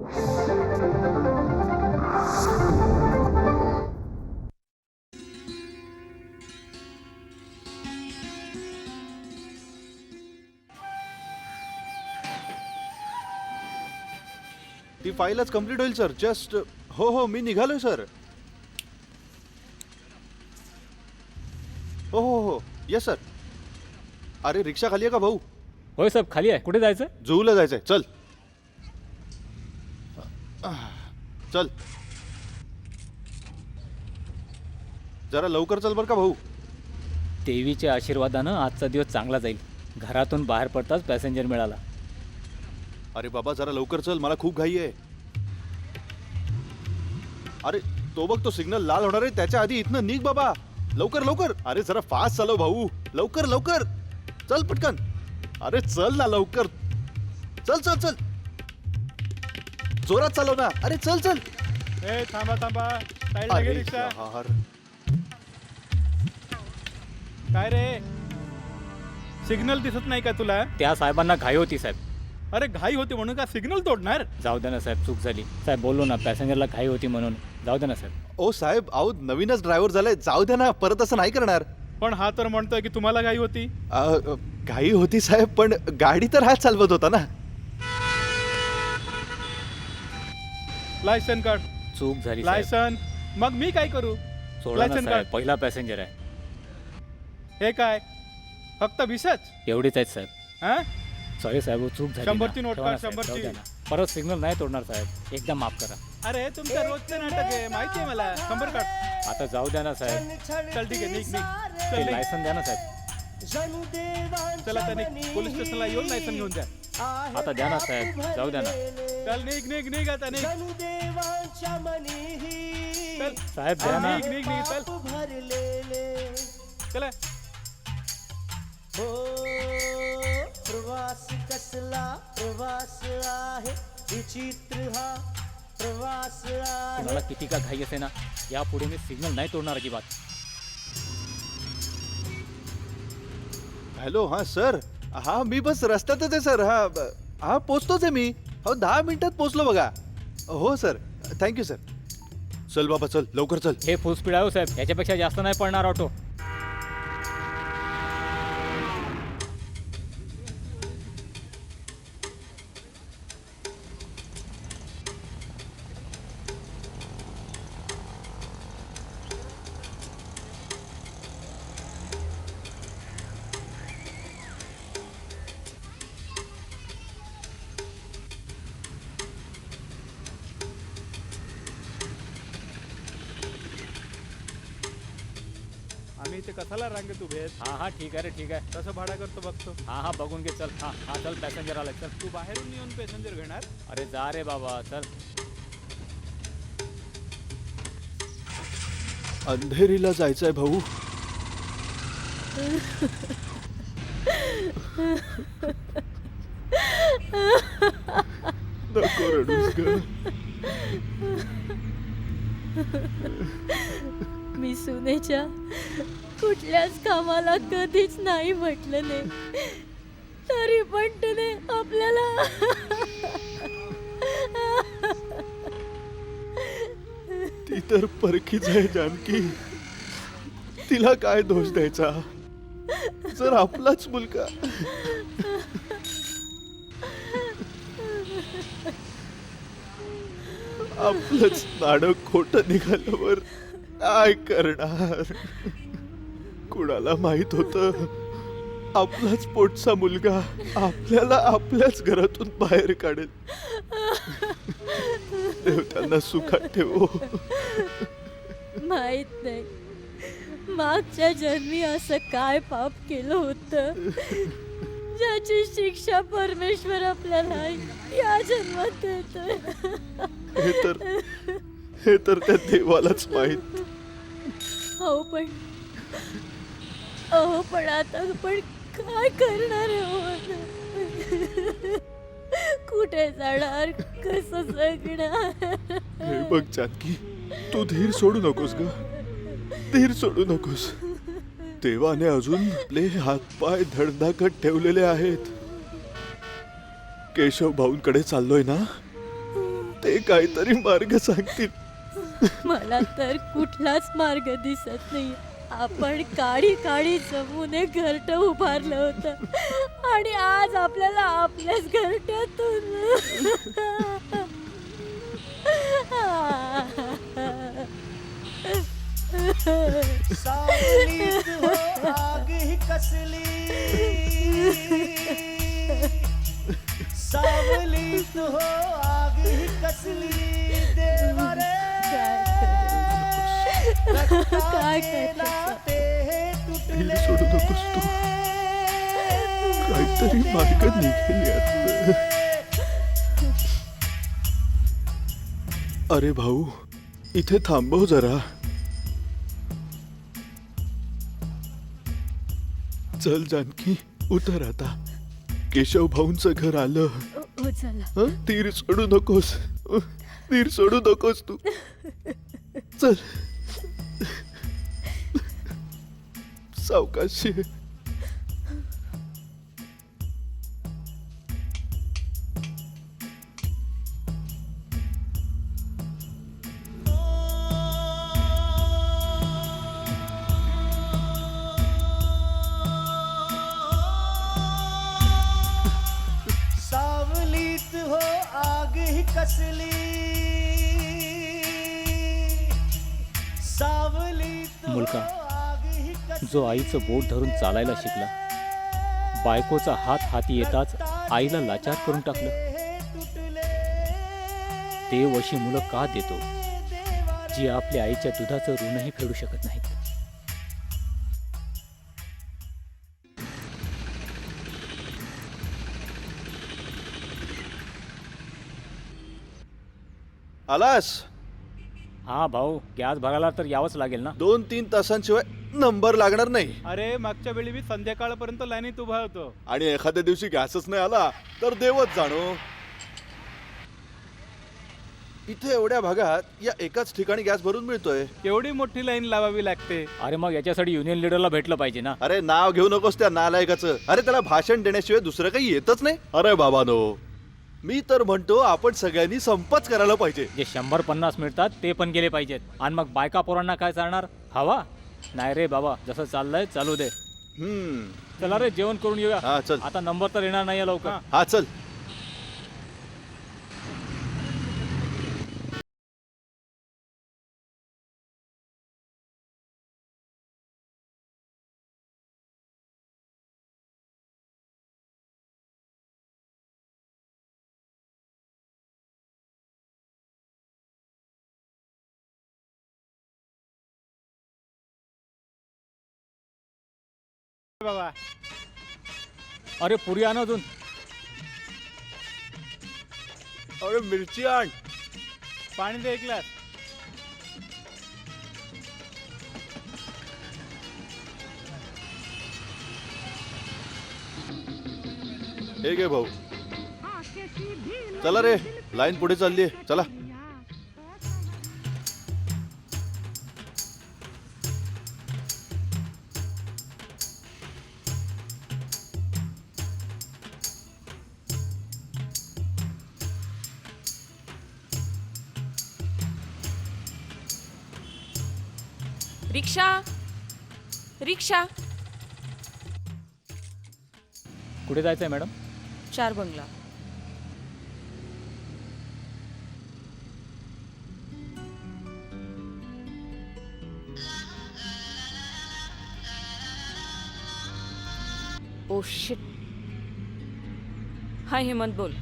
ती फाईलच कम्प्लीट होईल sir. Just हो मी निघालोय सर. हो येस सर. अरे रिक्षा खाली आहे का भाऊ? होय साहेब, खाली आहे. कुठे जायचं? जुहूला जायचंय. चल चल जरा लवकर चल बर का भाऊ. देवीच्या आशीर्वादानं आजचा दिवस चांगला जाईल. घरातून बाहेर पडताच पॅसेंजर मिळाला. अरे बाबा जरा लवकर चल, मला खूप घाई आहे. अरे तो बघ, तो सिग्नल लाल होणार आहे, त्याच्या आधी इथनं निघ बाबा. लवकर लवकर. अरे जरा फास्ट चालव भाऊ. लवकर लवकर चल पटकन. अरे चल ना लवकर. चल चल चल जोरात चालव ना. अरे चल चल. ए थांबा थांबा, साईडला घे अरे रिक्षा. यार. काय रे, सिग्नल दिसत नाही का तुला? त्या साहेबांना घाई होती साहेब. अरे घाई होती म्हणून का सिग्नल तोडणार? जाऊ द्या ना साहेब, चूक झाली साहेब. बोललो ना, पॅसेंजरला घाई होती म्हणून. जाऊ द्या ना साहेब. ओ साहेब, अहो नवीनच ड्रायव्हर झालाय, जाऊ द्या ना. परत असं नाही करणार. पण हा तर म्हणतोय की तुम्हाला घाई होती. घाई होती साहेब, पण गाडी तर हाच चालवत होता ना. लायसन काढ. चूक झाली साहेब. लायसन. मग मी काय करू? सोडा ना लायसन साहेब, काढ. पहिला पॅसेंजर आहे. हे काय फक्त 20च? एवढीच आहेत साहेब. हा? सॉरी साहेब, चूक झाली. 100ची ना. नोट ठेवा ना काढ, साहेब, 100ची. जाऊ द्या ना. परत सिग्नल नाही तोडणार साहेब. एकदा माफ करा. अरे तुमचं रोजचं नाटक आहे, माहिती आहे मला. 100 काढ. आता जाऊ द्या ना साहेब. चल ठीक आहे, निघ निघ. चल ते निघ. लायसन द्या ना साहेब. चला आता निघ. पोलीस स्टेशनला येऊन लायसन घेऊन द्या. आता द्या ना साहेब, जाऊ द्या ना. चल निघ निघ निघ आता निघ. चल साहेब द्या ना. निघ निघ निघ. चल चला. प्रवास कसला प्रवास आहे, विचित्र हा प्रवास आहे. कोणाला किती का घाई असे ना, यापुढे मी सिग्नल नाही तोडणार अजिबात. हॅलो. हा सर. हा मी बस रस्त्यातच आहे सर. हा पोचतोच आहे मी. हो 10 मिनिटात पोचलो बघा. हो सर, थँक्यू सर. चल बाबा चल लवकर चल. हे फुल स्पीड आहे हो साहेब, याच्यापेक्षा जास्त नाही पडणार ऑटो. आम्ही इथे कसाला रांगेत उभे आहेत? हा ठीक आहे रे, ठीक आहे. कसं भाडा करतो बघतो. हा बघून घे. चल. हा चल, पॅसेंजर आलाय. चल. तू बाहेरून येऊन पॅसेंजर घेणार? अरे जा रे बाबा, चल. अंधेरीला जायचंय भाऊ. नको रडूस ग. मी सुनेच्या कुठल्याच कामाला कधीच नाही म्हटलं नाही, तरी पण तिने आपल्याला ती तर परखीच आहे जानकी. तिला काय दोष द्यायचा, जर आपलाच मुलगा. आपलंच नाडं खोटं निघाल्यावर काय करणार. कुणाला माहित होतं आपलाच पोटचा मुलगा आपल्याला आपल्याच घरातून बाहेर काढेल. देव त्यांना सुखात ठेवो. माहित नाही मागच्या जन्मी असं काय पाप केलं होतं ज्याची शिक्षा परमेश्वर आपल्याला या जन्मात देतोय. हे तर त्या देवालाच माहित. पण आता आपण काय करणार आहोत? कुठे जाणार, कसं जगणार? हे बघ जानकी, तू धीर सोडू नकोस ग. धीर सोडू नकोस. देवाने अजून आपले हातपाय धडधाकट ठेवलेले आहेत. केशव भाऊंकडे चाललोय ना, काहीतरी मार्ग सांगतील. मला तर कुठलाच मार्ग दिसत नाही. आपण काळी काळी जमून एक घरट उभारलं होतं आणि आज आपल्याला आपल्याच घरट्यातून सावलीत हो आग ही कसली, सावलीत हो आग ही कसली देवा रे, काय रक्ताचे करायचं? नाते हे तुटले, सोडू नकोस तू. काहीतरी मार्ग निघेल यातनं. अरे भाऊ, इथे थांबव जरा. चल जानकी, उतर आता. केशव भाऊंचं घर आलं. हो चला. हं? तीर सोडू नकोस. तीर सोडू नकोस तू. चल. सावकाशी. सावलीत हो आग ही कसली, सावलीत हो मुलगा, आग ही कसली, जो आईचं बोट धरून चालायला शिकला, बायकोचा हात हाती येताच आईला लाचार करून टाकलं. हे तुटले देव अशी मुलं का देतो जी आपल्या आईच्या दुधाचं ऋणही फेडू शकत नाहीत? आलास? हा भाऊ, गॅस भरायला तर यावंच लागेल ना. 2-3 तासांशिवाय नंबर लागणार नाही. अरे मागच्या वेळी मी संध्याकाळपर्यंत लाईनीत उभा होतो. आणि एखाद्या दिवशी गॅसच नाही आला तर देवच जाणो. इथे एवढ्या भागात या एकाच ठिकाणी गॅस भरून मिळतोय. एवढी मोठी लाईन लावावी लागते. अरे मग याच्यासाठी युनियन लीडरला भेटलं पाहिजे ना. अरे नाव घेऊ नकोस त्या नालायकाचं. अरे त्याला भाषण देण्याशिवाय दुसरं काही येतच नाही. अरे बाबानो, मी तर म्हणतो आपण सगळ्यांनी संपच करायला पाहिजे. जे 100-50 मिळतात ते पण गेले पाहिजेत. आणि मग बायका पोरांना काय चालणार? हवा नाही रे बाबा, जसं चाललंय चालू दे. चला रे, जेवण करून येऊया. हा चल. आता नंबर तर येणार नाहीये लवकर. हा. हा चल. बाबा अरे पुरी आण अजून. अरे मिरची आण. पाणी दे 1 ग्लास. हे घे भाऊ. चला रे, लाईन पुढे चालली आहे. चला. रिक्षा, रिक्षा. कुठे जायचंय मॅडम? 4 बंगला. Oh shit. हाय हेमंत, बोल.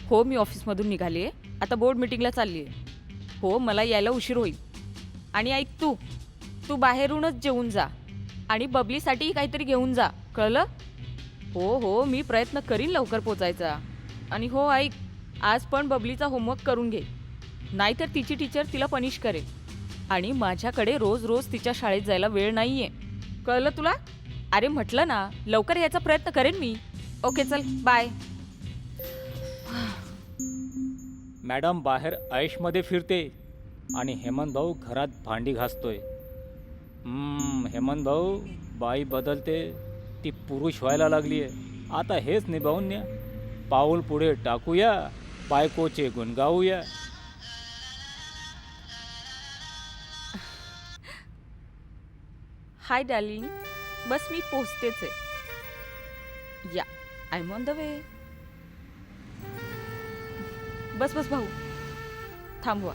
हो, मी ऑफिसमधून निघाली आहे. आता बोर्ड मीटिंगला चालली आहे. हो, मला यायला उशीर होईल. आणि ऐक, तू बाहेरूनच जेवून जा आणि बबलीसाठी काहीतरी घेऊन जा, कळलं? हो, मी प्रयत्न करीन लवकर पोचायचा. आणि हो ऐक, आज पण बबलीचा होमवर्क करून घे, नाहीतर तिची टीचर तिला पनिश करेल. आणि माझ्याकडे रोज रोज तिच्या शाळेत जायला वेळ नाही आहे, कळलं तुला? अरे म्हटलं ना, लवकर यायचा प्रयत्न करेन मी. ओके, चल बाय. मॅडम बाहेर ऐशमध्ये फिरते आणि हेमंत भाऊ घरात भांडी घासतोय. हेमंत भाऊ, बाई बदलते, ती पुरुष व्हायला लागली आहे. आता हेच निभावून न्या, पाऊल पुढे टाकूया बायकोचे गुण गाऊया. हाय डार्लिंग, बस मी पोचतेच आहे. Yeah, I am on the way. बस बस भाऊ, थांबवा.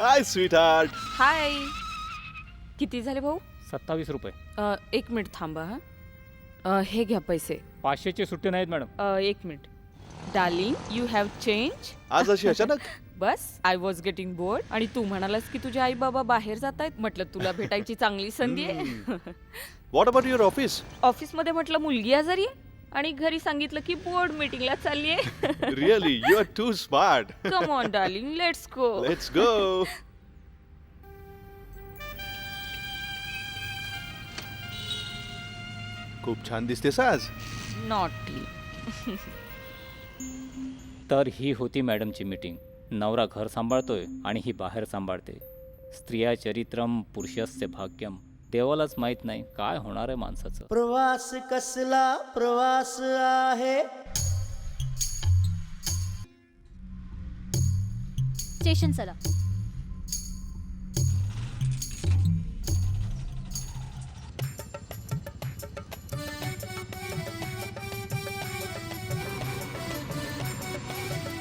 Hi sweetheart. हाय. किती झाले भाऊ? 27 रुपये. 1 मिनिट थांबा. हा, हे घ्या पैसे. 500ची सुट्टी नाहीत madam. 1 minute. Darling, you have change. आज अशी अचानक? बस, आय वॉज गेटिंग बोर्ड. आणि तू म्हणालास की तुझे आई बाबा बाहेर जात आहेत. म्हटलं तुला भेटायची चांगली संधी आहे. What about your office? ऑफिसमध्ये म्हटलं मुलगी आजारी आहे आणि घरी सांगितलं की बोर्ड मीटिंगला चालली आहे. Really you are too smart. Come on darling, let's go. Let's go. खूप छान दिसतेस आज. नॉटी. तर ही होती मॅडमची मीटिंग. नवरा घर सांभाळतोय आणि ही बाहेर सांभाळते. स्त्रिया चरित्रम पुरुषस्य भाग्यम. देवालाच माहित नाही काय होणार आहे माणसाचं. प्रवास कसला प्रवास आहे. स्टेशन चला.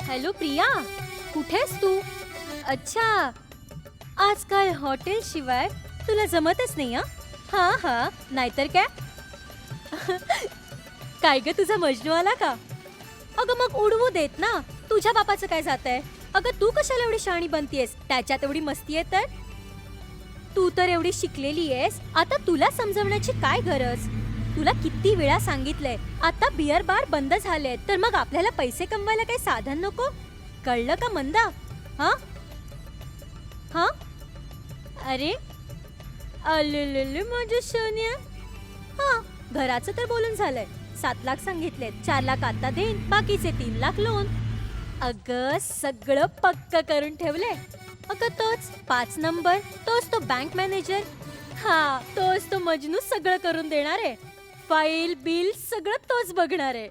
हॅलो प्रिया, कुठेस तू? अच्छा, आज काय हॉटेल शिवाय तुला जमतच नाही. हा हा, नाहीतर काय. काय ग, तुझा मजनू आला का? अगं मग उडवू देत ना. तुझ्या बापाचं काय जातंय? अगं तू कशाला एवढी शहाणी बनतीयस? त्याच्यात एवढी मस्ती आहे तर. तू तर एवढी शिकलेली आहेस, आता तुला समजवण्याची काय गरज? तुला किती वेळा सांगितलंय आता बिअर बार बंद झालेत, तर मग आपल्याला पैसे कमवायला काही साधन नको? कळलं का मंदा? हा हा. अरे अले माझ्या सोन्या. हा, घराचं तर बोलून झालंय. 7 लाख सांगितलेत, 4 लाख आता देईन, बाकीचे 3 लाख लोन. अगं सगळं पक्क करून ठेवलंय. अगं तोच 5 नंबर, तोच तो बँक मॅनेजर. हा, तोच तो मजनू सगळं करून देणार आहे. फाईल बिल सगळं तोच बघणार आहे.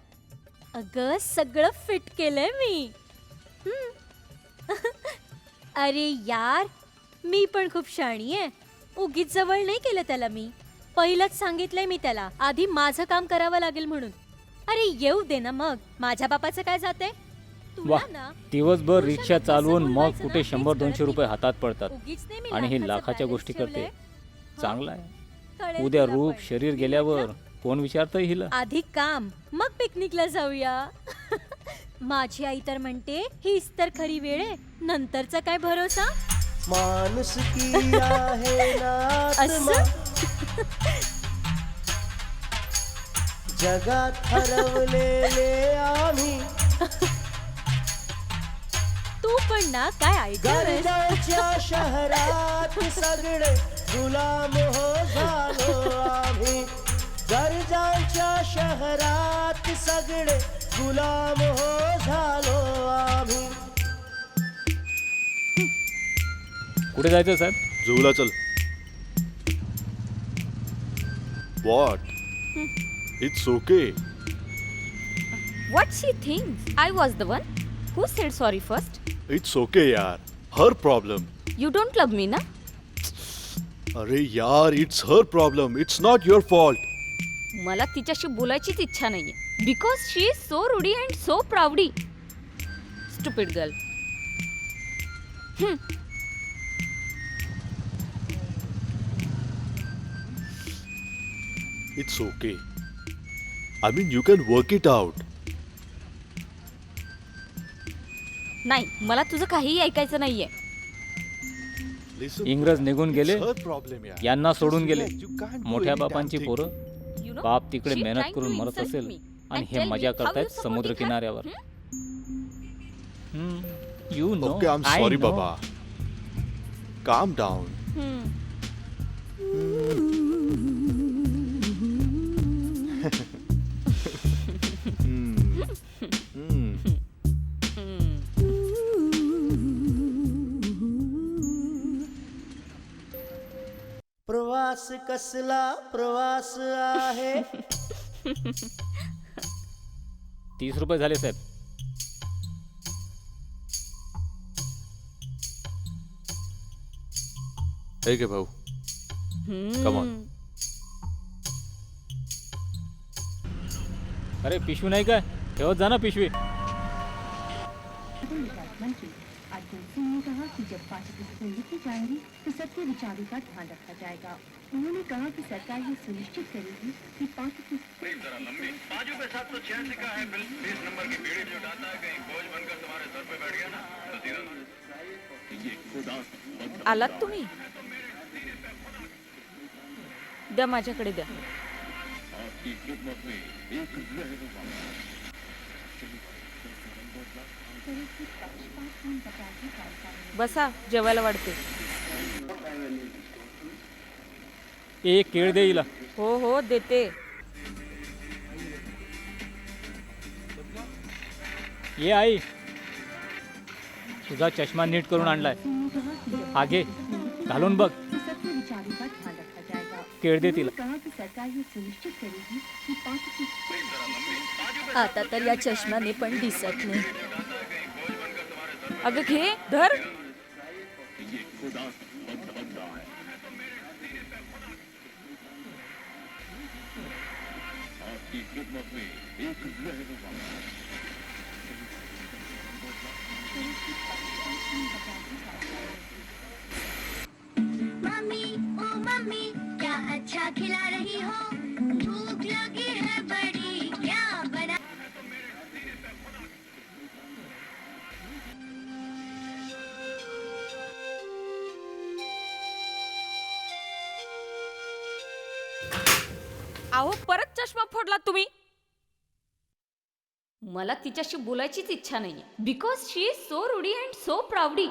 अगं सगळं फिट केलंय मी. अरे यार, मी पण खूप शहाणी आहे. उगीच जवळ नाही केलं त्याला मी. पहिलंच सांगितलंय मी त्याला, आधी माझं काम करावं लागेल म्हणून. अरे येऊ दे ना मग, माझ्या बापाचं काय जाते. वाह, दिवसभर रिक्षा चालवून मग कुठे 100-200 रुपये हातात पडतात आणि हे लाखाच्या गोष्टी करते. चांगलं आहे. उद्या रूप शरीर गेल्यावर कोण विचारतंय हिला? आधी काम, मग पिकनिकला जाऊया. माझी आई तर म्हणते हीच तर खरी वेळ आहे, नंतरचा काय भरोसा. माणूस की आहे नात्मा, जगात हरवलेले आम्ही. तू पण ना काय ऐकतोय? गरजाच्या शहरात सगळे गुलाम हो झालो आम्ही. गरजाच्या शहरात सगळे गुलाम हो झालो आम्ही. कुठे जायचं साहेब? झूला चल. What? It's okay. What she thinks? I was the one who said sorry first. It's okay यार. Her problem. You don't love me ना? अरे यार, it's her problem. It's not your fault. मला तिच्याशी बोलायचीच इच्छा नाहीये. Because she is so rudy and so proudy. Stupid girl. It's okay. I mean you can work it out. नाही, मला तुझं काहीही ऐकायचं नाहीये. इंग्रज निघून गेले, प्रॉब्लेम यार. यांना सोडून गेले. You can't do मोठ्या any damn बापांची thing. पोरं You know, बाप तिकडे she मेहनत trying करून to मरत insult असेल me आणि and हे tell मजा me how करतायत you supporting समुद्र her. किनाऱ्यावर. You know. Okay, I'm sorry, Baba. Calm down. प्रवास कसला प्रवास आहे. ₹30 झाले साहेब. हे घे भाऊ. Come on. अरे पिशवी नाही काय, ठेवत जा ना पिशवी. मंत्री अर्जुन सिंह ने कहा कि जब पाठ्यपुस्तकें लिखी जाएंगी तो सबके विचारों का ध्यान रखा जाएगा. उन्होंने कहा कि सरकार ये सुनिश्चित करेगी कि आलात तुम्ही? द्या माझ्याकडे द्या. बसा, जेवायला वाढते. एक केळ दे हिला. हो हो देते. ये आई, तुझा चष्मा नीट करून आणलाय. हा घे, घालून बघ. सबके विचारों का ध्यान रखा जाएगा. केळ दे तिला. कहा कि सरकार ये सुनिश्चित करेगी कि आता तर या चष्म्याने पण दिसत नाही. अगं घे, धर. मम्मी ओ मम्मी क्या अच्छा खिला रही हो, भूख लगी है बड़ी, क्या बना. अहो परत चष्मा फोडला तुम्ही. मला तिच्याशी बोलायचीच इच्छा नाहीये because she is so rudy and so proudy.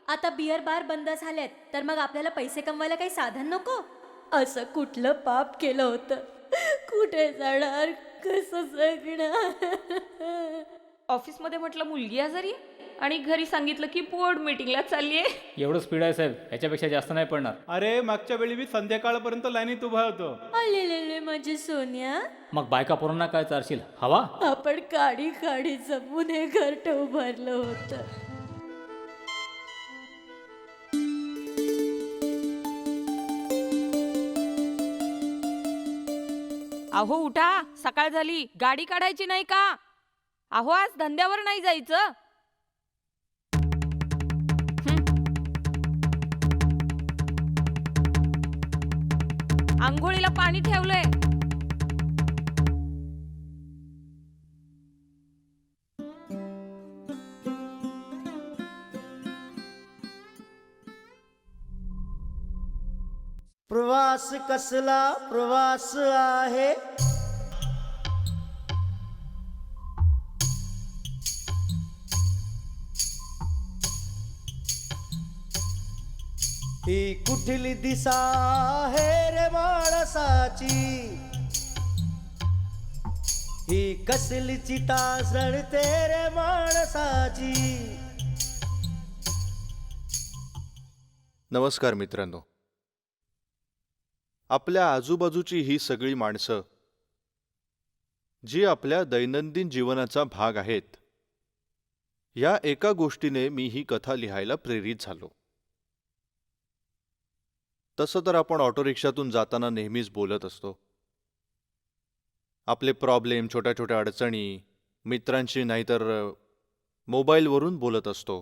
आता बिअर बार बंद झालेत तर मग आपल्याला पैसे कमवायला काही साधन नको. असं कुठलं पाप केलं होतं, कुठे जाणार, कसं जगणार. ऑफिसमध्ये म्हटलं मुलगी आजारी आहे आणि घरी सांगितलं की बोर्ड मीटिंगला चालली आहे. एवढं स्पीड आहे साहेब, याच्यापेक्षा जास्त नाही पडणार. अरे मागच्या वेळी मी संध्याकाळपर्यंत लाईनीत उभा होतो. आलेले माझी सोन्या, मग बायका पोरांना काय चारशील? हवा? आपण काडी काडी जमून हे घरट उभारलं होतं. अहो उठा, सकाळ झाली. गाडी काढायची नाही का? अहो आज धंद्यावर नाही जायचं. आंघोळीला पाणी ठेवलंय. प्रवास कसला प्रवास आहे, ही कुठली दिशा आहे रे माणसाची, ही कसली चिता जळते रे माणसाची. नमस्कार मित्रांनो. आपल्या आजूबाजूची ही सगळी माणसं जी आपल्या दैनंदिन जीवनाचा भाग आहेत, या एका गोष्टीने मी ही कथा लिहायला प्रेरित झालो. तसं तर आपण ऑटो रिक्षातून जाताना नेहमीच बोलत असतो. आपले प्रॉब्लेम, छोट्या छोट्या अडचणी मित्रांशी नाहीतर मोबाईलवरून बोलत असतो.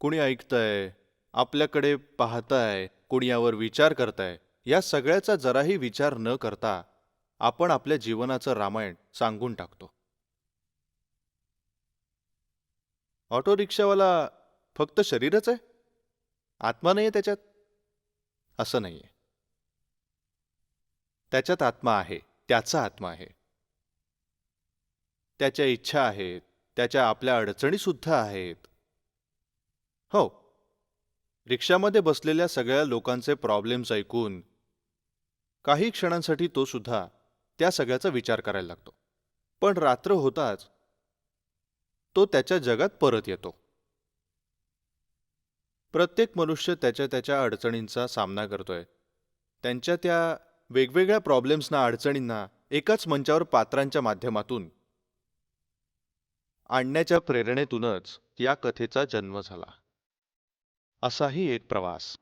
कुणी ऐकतंय, आपल्याकडे पाहतंय, कुणी यावर विचार करताय. या सगळ्याचा जराही विचार न करता आपण आपल्या जीवनाचं रामायण सांगून टाकतो. ऑटो रिक्षावाला फक्त शरीरच आहे, आत्मा नाही आहे त्याच्यात, असं नाही आहे. त्याच्यात आत्मा आहे, त्याचा आत्मा आहे. त्याच्या इच्छा आहेत, त्याच्या आपल्या अडचणीसुद्धा आहेत. हो, रिक्षामध्ये बसलेल्या सगळ्या लोकांचे प्रॉब्लेम्स ऐकून काही क्षणांसाठी तो सुद्धा त्या सगळ्याचा विचार करायला लागतो. पण रात्र होताच तो त्याच्या जगात परत येतो. प्रत्येक मनुष्य त्याच्या त्याच्या अडचणींचा सामना करतोय. त्यांच्या त्या वेगवेगळ्या प्रॉब्लेम्सना, अडचणींना एकाच मंचावर पात्रांच्या माध्यमातून आणण्याच्या प्रेरणेतूनच या कथेचा जन्म झाला. असाही एक प्रवास.